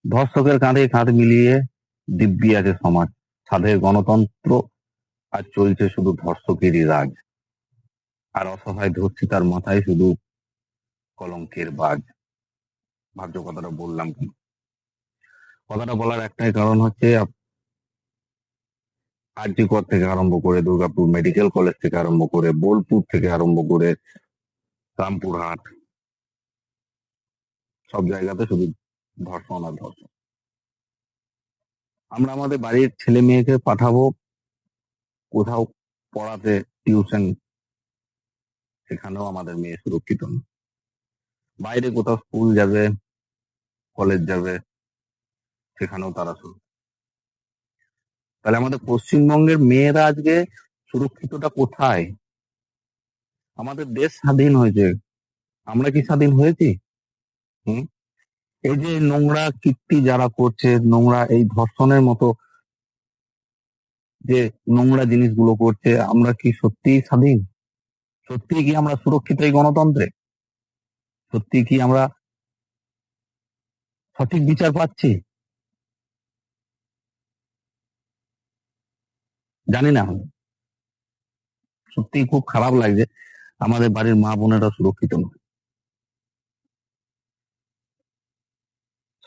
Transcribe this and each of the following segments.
ধর্ষকের কাঁধে কাঁধ মিলিয়ে দিব্যি আছে সমাজ। সাধের গণতন্ত্র আর চলছে শুধু ধর্ষকেরই রাজ। আর অসহায় ধর্ষিতার মাথায় শুধু কলঙ্কের বাজ। ভাবছো কথাটা বললাম কেন? কথাটা বলার একটাই কারণ হচ্ছে, আরজি কর থেকে আরম্ভ করে দুর্গাপুর মেডিকেল কলেজ থেকে আরম্ভ করে বোলপুর থেকে আরম্ভ করে রামপুরহাট, সব জায়গাতে শুধু ধর্ষণ আর ধর্ষণ। আমরা আমাদের বাড়ির ছেলে মেয়েকে পাঠাবো কোথাও পড়াতে, টিউশন, সেখানেও আমাদের মেয়ে সুরক্ষিত নয়। বাইরে কোথাও স্কুল যাবে, কলেজ যাবে, সেখানেও তারা সুরক্ষিত। তাহলে আমাদের পশ্চিমবঙ্গের মেয়েরা আজকে সুরক্ষিতটা কোথায়? আমাদের দেশ স্বাধীন হয়েছে, আমরা কি স্বাধীন হয়েছি? হুম। এই যে নোংরা কীর্তি যারা করছে, নোংরা এই ধর্ষণের মতো যে নোংরা জিনিসগুলো করছে, আমরা কি সত্যিই স্বাধীন? সত্যি কি আমরা সুরক্ষিত এই গণতন্ত্রে? সত্যি কি আমরা সঠিক বিচার পাচ্ছি? জানি না। সত্যি খুব খারাপ লাগছে, আমাদের বাড়ির মা বোনেরা সুরক্ষিত নয়।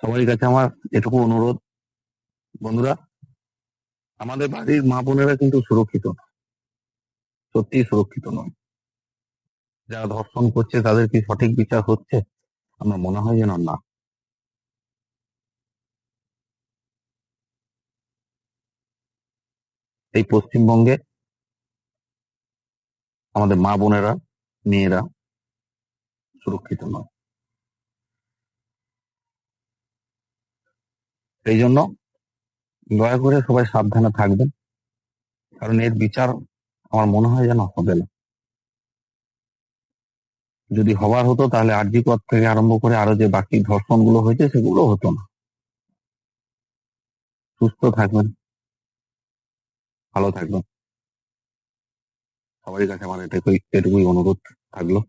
সবারই কাছে আমার এটুকু অনুরোধ, বন্ধুরা, আমাদের বাড়ির মা বোনেরা কিন্তু সুরক্ষিত নয়, সত্যি সুরক্ষিত নয়। যারা ধর্ষণ করছে তাদের কি সঠিক বিচার হচ্ছে? আমার মনে হয় যেন না। এই পশ্চিমবঙ্গে আমাদের মা বোনেরা, মেয়েরা সুরক্ষিত নয়। এই জন্য দয়া করে সবাই সাবধানে থাকবেন, কারণ এর বিচার আমার মনে হয় যেন হবে না। যদি হবার হতো তাহলে আরজি কর থেকে আরম্ভ করে আরো যে বাকি ধর্ষণ গুলো হয়েছে সেগুলো হতো না। সুস্থ থাকবেন, ভালো থাকবেন, সবারই কাছে আমার এটুকুই অনুরোধ থাকলো।